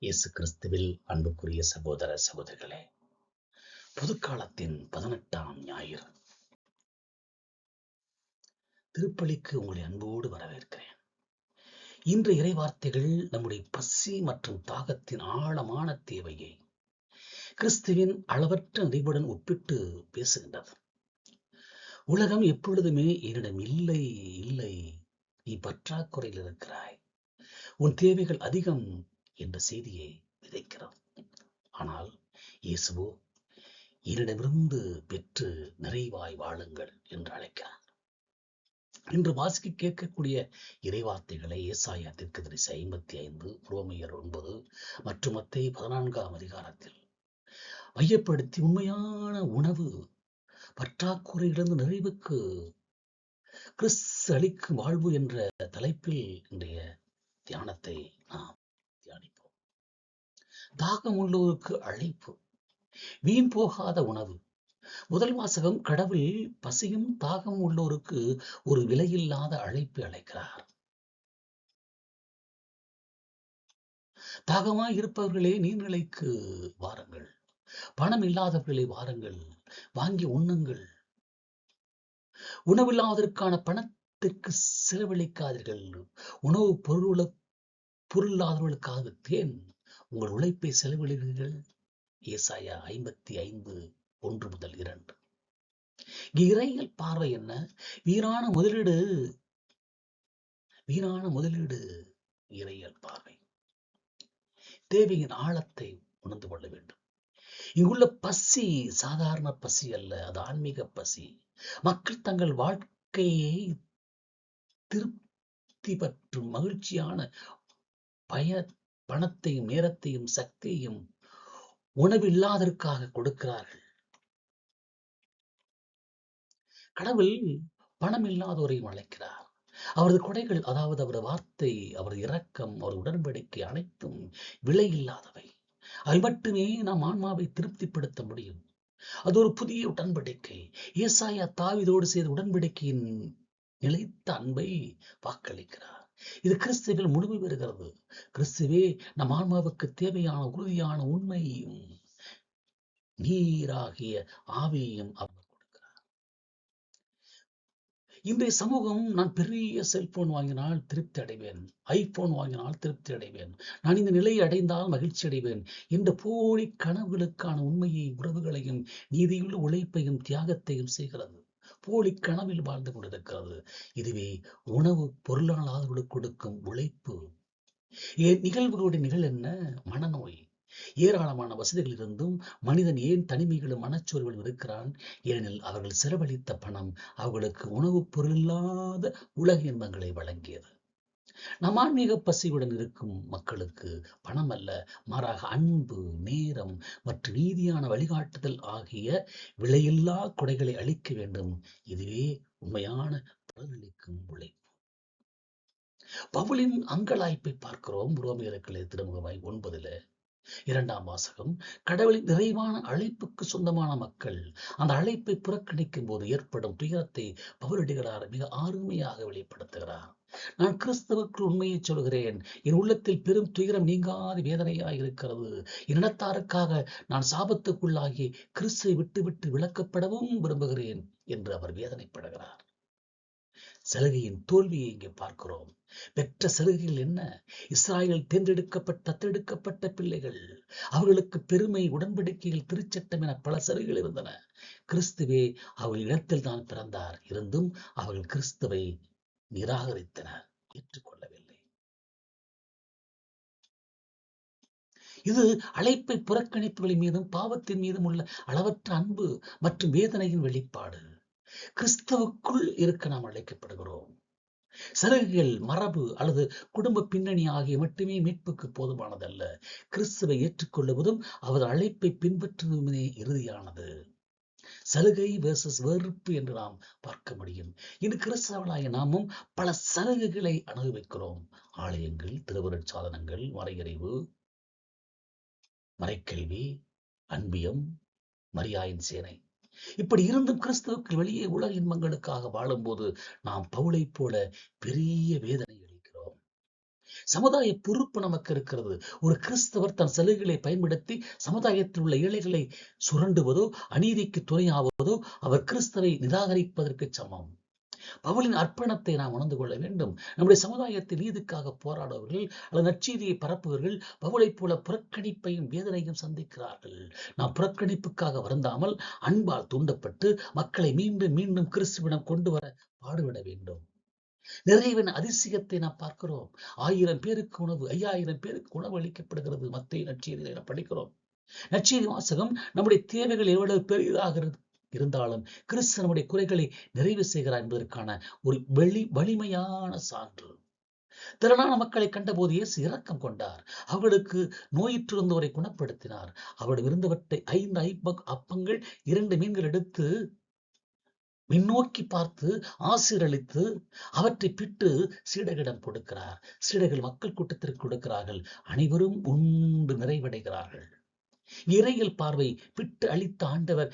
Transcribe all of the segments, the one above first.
இயேசு கிறிஸ்துவில் அன்புக்குரிய சகோதர சகோதரிகளே, புதுக்காலத்தின் 18ஆம் ஞாயிறு திருப்பலிக்கு உங்களை அன்போடு வரவேற்கிறேன். இன்று இறைவார்த்தைகள் நம்முடைய பசி மற்றும் தாகத்தின் ஆழமான தேவையை கிறிஸ்துவின் அளவற்ற நிறைவுடன் ஒப்பிட்டு பேசுகின்றது. உலகம் எப்பொழுதுமே என்னிடம் இல்லை இல்லை, நீ பற்றாக்குறையில் இருக்கிறாய், உன் தேவைகள் அதிகம் என்ற செய்தியை விதைக்கிறது. ஆனால் இயேசுவோ என்னிடமிருந்து பெற்று நிறைவாய் வாழுங்கள் என்று அழைக்கிறார். இன்று வாசிக்க கேட்கக்கூடிய இறைவார்த்தைகளை ஏசாயா தீர்க்கதரிசி 55, ரோமையர் 9 மற்றும் மத்தேயு 14ஆம் அதிகாரத்தில் மையப்படுத்தி உண்மையான உணவு பற்றாக்குறையிலிருந்து நிறைவுக்கு கிறிஸ்து அளிக்கும் வாழ்வு என்ற தலைப்பில் இன்றைய தியானத்தை நாம் தியானிப்போம். தாகம் உள்ளோருக்கு அழைப்பு, வீண் போகாத உணவு. முதல் வாசகம், கடவுள் பசியும் தாகம் உள்ளோருக்கு ஒரு விலையில்லாத அழைப்பு அழைக்கிறார். தாகமாய் இருப்பவர்களே நீர்நிலைக்கு வாருங்கள், பணம் இல்லாதவர்களே வாருங்கள், வாங்கி உண்ணுங்கள். உணவில்லாததற்கான பணத்திற்கு செலவழிக்காதீர்கள். உணவு பொருளாதவர்களுக்காக தேன் உங்கள் உழைப்பை செலவிடுவீர்கள். ஏசாயா 55, 1 முதல் 2. இறையியல் பார்வை என்ன? வீணான முதலீடு இறையியல் பார்வை. தேவையின் ஆழத்தை உணர்ந்து கொள்ள வேண்டும். இங்குள்ள பசி சாதாரண பசி அல்ல, அது ஆன்மீக பசி. மக்கள் தங்கள் வாழ்க்கையை திருப்தி பற்றும் மகிழ்ச்சியான பணத்தையும் நேரத்தையும் சக்தியையும் உணவில்லாதற்காக கொடுக்கிறார்கள். கடவுள் பணம் இல்லாதோரையும் அழைக்கிறார். அவரது கொடைகள், அதாவது அவரது வார்த்தை, அவரது இரக்கம், அவரது உடன்படிக்கை அனைத்தும் விலை இல்லாதவை. அவை மட்டுமே நாம் ஆன்மாவை திருப்திப்படுத்த முடியும். அது ஒரு புதிய உடன்படிக்கை. ஏசாயா தாவீதோடு செய்த உடன்படிக்கையின் நிலைத்த அன்பை வாக்களிக்கிறார். இது கிறிஸ்துவில் முழுமை பெறுகிறது. கிறிஸ்துவே நம் ஆன்மாவுக்கு தேவையான உறுதியான உண்மையும் நீராகிய ஆவியையும் அவர் கொடுக்கிறார். இன்றைய சமூகம், நான் பெரிய செல்போன் வாங்கினால் திருப்தி அடைவேன், ஐபோன் வாங்கினால் திருப்தி அடைவேன், நான் இந்த நிலையை அடைந்தால் மகிழ்ச்சி அடைவேன் என்ற போலி கனவுகளுக்கான உண்மையை, உறவுகளையும், நீதியுள்ள உழைப்பையும் தியாகத்தையும் செய்கிறது. போலி கனவில் வாழ்ந்து கொண்டிருக்கிறது. இதுவே உணவு பொருளாதாரர்களுக்கு கொடுக்கும் உழைப்பு. நிகழ்வுகளுடைய நிகழ் என்ன? மனநோய். ஏராளமான வசதிகள் இருந்தும் மனிதன் ஏன் தனிமைகளும் மனச்சோர்வுகளும் இருக்கிறான்? ஏனெனில் அவர்கள் செலவழித்த பணம் அவர்களுக்கு உணவுப் பொருளில்லாத உலக இன்பங்களை வழங்கியது. நம் ஆன்மீக பசியுடன் இருக்கும் மக்களுக்கு பணம் அல்ல, மாறாக அன்பு, நேரம் மற்றும் நீதியான வழிகாட்டுதல் ஆகிய விலையில்லா கொடைகளை அளிக்க வேண்டும். இதுவே உண்மையான பலனளிக்கும் உழைப்பு. பவுலின் அங்கலாய்ப்பை பார்க்கிறோம். ரோமியருக்கு திருமுகமாய் 9 2ஆம் வாசகம். கடவுளின் நிறைவான அழைப்புக்கு சொந்தமான மக்கள் அந்த அழைப்பை புறக்கணிக்கும் போது ஏற்படும் துயரத்தை பவுலடிகளார் மிக அருமையாக வெளிப்படுத்துகிறார். நான் கிறிஸ்தவுக்குள் உண்மையை சொல்கிறேன், என் உள்ளத்தில் பெரும் துயரம் நீங்காத வேதனையாய் இருக்கிறது. என் இனத்தாருக்காக நான் சாபத்துக்குள்ளாகி கிறிஸ்துவை விட்டு விலக்கப்படவும் விரும்புகிறேன் என்று அவர் வேதனைப்படுகிறார். சலுகையின் தோல்வியை இங்கே பார்க்கிறோம். பெற்ற சலுகைகள் என்ன? இஸ்ராயல் தத்தெடுக்கப்பட்ட பிள்ளைகள். அவர்களுக்கு பெருமை, உடன்படிக்கைகள், திருச்சட்டம் என பல சலுகைகள் இருந்தன. கிறிஸ்துவே அவர்கள் இடத்தில் தான் பிறந்தார். இருந்தும் அவர்கள் கிறிஸ்துவை நிராகரித்தனர், ஏற்றுக்கொள்ளவில்லை. இது அழைப்பை புறக்கணிப்புகளின் மீதும் பாவத்தின் மீதும் உள்ள அளவற்ற அன்பு மற்றும் வேதனையின் வெளிப்பாடு. கிறிஸ்துவுக்குள் இருக்க நாம் அழைக்கப்படுகிறோம். சலுகைகள், மரபு அல்லது குடும்ப பின்னணி ஆகிய மட்டுமே மீட்புக்கு போதுமானதல்ல. கிறிஸ்துவை ஏற்றுக்கொள்வதும் அவர் அழைப்பை பின்பற்றுவதுமே இறுதியானது. சலுகை வெர்சஸ் வெறுப்பு என்று நாம் பார்க்க முடியும். இன்று கிறிஸ்தவர்களாகிய நாமும் பல சலுகைகளை அனுபவிக்கிறோம். ஆலயங்கள், திருவருட் சாதனங்கள், மறையறிவு, மறைக்கல்வி, அன்பியம், மரியாயின் சேனை. இப்படி இருந்தும் கிறிஸ்துவுக்கு வெளியே உலக இன்பங்களுக்காக வாழும்போது நாம் பவுலை போல பெரிய வேதனை அளிக்கிறோம். சமுதாய பொறுப்பு நமக்கு இருக்கிறது. ஒரு கிறிஸ்தவர் தன் சலுகைகளை பயன்படுத்தி சமுதாயத்தில் உள்ள ஏழைகளை சுரண்டுவதோ அநீதிக்கு துணையாவதோ அவர் கிறிஸ்தவை நிராகரிப்பதற்கு சமம். பவுலின் அர்ப்பணத்தை நாம் உணர்ந்து கொள்ள வேண்டும். நம்முடைய சமுதாயத்தில் நீதிக்காக போராடுபவர்கள் அல்லது நற்செய்தியை பரப்புவர்கள் பவுலைப் போல புறக்கணிப்பையும் வேதனையும் சந்திக்கிறார்கள். நாம் புறக்கணிப்புக்காக வருந்தாமல் அன்பால் தூண்டப்பட்டு மக்களை மீண்டும் மீண்டும் கிறிஸ்துவிடம் கொண்டு வர பாடுபட வேண்டும். நிறைவின் அதிசயத்தை நாம் பார்க்கிறோம். 1000 பேருக்கு உணவு, 5000 பேருக்கு உணவு அளிக்கப்படுகிறது. மத்தேயு நற்செய்தியில படிக்கிறோம். நற்செய்தி வாசகம் நம்முடைய தேவைகள் எவ்வளவு பெரிதாக இருந்தாலும் கிறிஸ்து நம்முடைய குறைகளை நிறைவு செய்கிறார் என்பதற்கான ஒரு வலிமையான சான்று. திரளான மக்களை கண்டபோது இயேசு இரக்கம் கொண்டார். அவர்களுக்கு நோயிற்றிருந்தவரை குணப்படுத்தினார். அவரிடம் இருந்தவற்றை 5 அப்பங்கள் 2 மீன்கள் எடுத்து விண்ணோக்கி பார்த்து ஆசீர்வதித்து அவற்றை பிட்டு சீடர்களிடம் கொடுக்கிறார். சீடர்கள் மக்கள் கூட்டத்திற்கு கொடுக்கிறார்கள். அனைவரும் உண்டு நிறைவடைகிறார்கள். இறையியல் பார்வை பிட்டு அளித்த ஆண்டவர்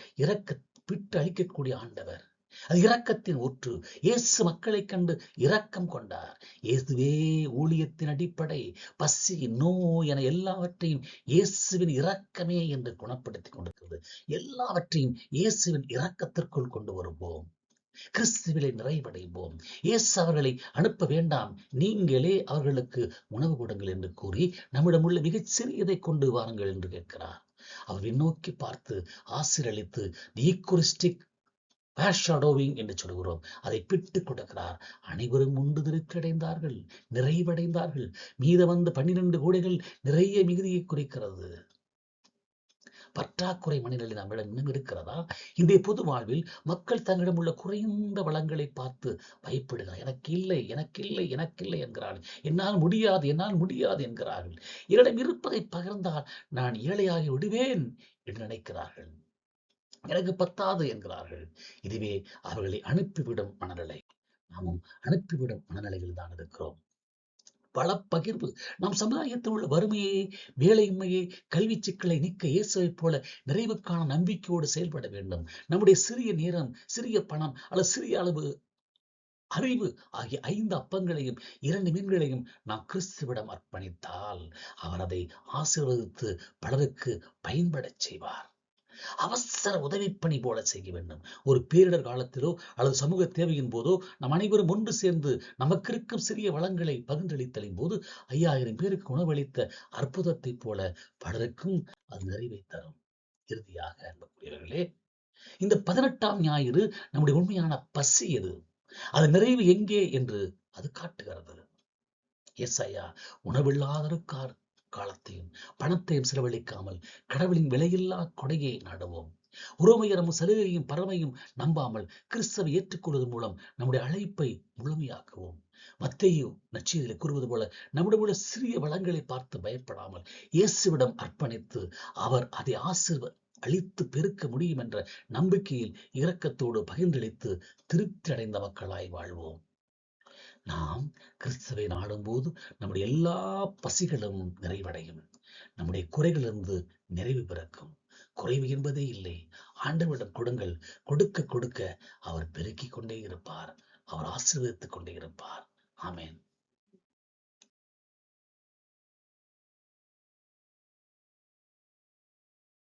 பிட்டு அளிக்கக்கூடிய ஆண்டவர். அது இரக்கத்தின் ஊற்று. இயேசு மக்களைக் கண்டு இரக்கம் கொண்டார். இயேசுவே ஊழியத்தின் அடிப்படை. பசி, நோய் என எல்லாவற்றையும் இயேசுவின் இரக்கமே என்று குணப்படுத்தி கொண்டிருக்கிறது. எல்லாவற்றையும் இயேசுவின் இரக்கத்திற்குள் கொண்டு வருவோம். கிறிஸ்துவிலே நிறைவடைவோம். இயேசு அவர்களை அனுப்ப வேண்டாம், நீங்களே அவர்களுக்கு உணவு கொடுங்கள் என்று கூறி நம்மிடம் உள்ள மிகச் சிறியதை கொண்டு வாருங்கள் என்று கேட்கிறார். அவர் விண்ணோக்கி பார்த்து ஆசீர்வதித்து ஈக்குரிஸ்டிக் பேஷடோவிங் என்று சொல்கிறோம். அதை பிட்டு கொடுக்கிறார். அனைவரும் உண்டு திருப்தியடைந்தார்கள், நிறைவடைந்தார்கள். மீத வந்த 12 கூடைகள் நிறைய மிகுதியை குறிக்கிறது. பற்றாக்குறை மனநிலை நம்மிடம் இன்னும் இருக்கிறதா? இன்றைய பொது வாழ்வில் மக்கள் தங்களிடம் உள்ள குறைந்த வளங்களை பார்த்து பயப்படுகிறார். எனக்கு இல்லை, எனக்கு இல்லை, எனக்கு இல்லை என்கிறார்கள். என்னால் முடியாது, என்னால் முடியாது என்கிறார்கள். என்னிடம் இருப்பதை பகிர்ந்தால் நான் ஏழையாகி விடுவேன் என்று நினைக்கிறார்கள். எனக்கு பத்தாது என்கிறார்கள். இதுவே அவர்களை அனுப்பிவிடும் மனநிலை. நாமும் அனுப்பிவிடும் மனநிலையில் தான் இருக்கிறோம். பல பகிர்வு. நாம் சமுதாயத்தில் உள்ள வறுமையை, வேலையின்மையை, கல்வி சிக்கலை நீக்க இயேசுவைப் போல நிறைவுக்கான நம்பிக்கையோடு செயல்பட வேண்டும். நம்முடைய சிறிய நேரம், சிறிய பணம் அல்லது சிறிய அளவு அறிவு ஆகிய 5 அப்பங்களையும் 2 மீன்களையும் நாம் கிறிஸ்துவிடம் அர்ப்பணித்தால் அவர் அதை ஆசீர்வதித்து பலருக்கு பயன்படச் செய்வார். அவசர உதவிப்பணி போல செய்ய வேண்டும். ஒரு பேரிடர் காலத்திலோ அல்லது சமூக தேவையின் போதோ நம் அனைவரும் ஒன்று சேர்ந்து நமக்கு இருக்கும் சிறிய வளங்களை பகிர்ந்தளித்தலின் போது 5000 பேருக்கு உணவளித்த அற்புதத்தை போல பலருக்கும் அது நிறைவை தரும். இறுதியாக அன்புக்குரியவர்களே, இந்த 18ஆம் ஞாயிறு நம்முடைய உண்மையான பசி எது, அது நிறைவு எங்கே என்று அது காட்டுகிறது. ஏசாயா உணவில்லாதருக்கார் காலத்தையும் பணத்தையும் செலவழிக்காமல் கடவுளின் விலையில்லா கொடையை நாடுவோம். உரோமையரும் சலுகையும் பறவையும் நம்பாமல் கிறிஸ்தவை ஏற்றுக்கொள்வதன் மூலம் நம்முடைய அழைப்பை முழுமையாக்குவோம். மத்தேயு நற்செய்தியில் கூறுவது போல நம்முடைய உள்ள சிறிய வளங்களை பார்த்து பயப்படாமல் இயேசுவிடம் அர்ப்பணித்து அவர் அதை அளித்து பெருக்க முடியும் என்ற நம்பிக்கையில் இரக்கத்தோடு பகிர்ந்தளித்து திருப்தி அடைந்த மக்களாய் வாழ்வோம். நாம் கிறிஸ்துவை நாடும்போது நம்முடைய எல்லா பசிகளும் நிறைவடையும். நம்முடைய குறைகளிலிருந்து நிறைவு பிறக்கும். குறைவு என்பதே இல்லை. ஆண்டவரிடம் கொடுங்கள். கொடுக்க கொடுக்க அவர் பெருக்கிக் கொண்டே இருப்பார். அவர் ஆசீர்வதித்துக் கொண்டே இருப்பார். ஆமென்.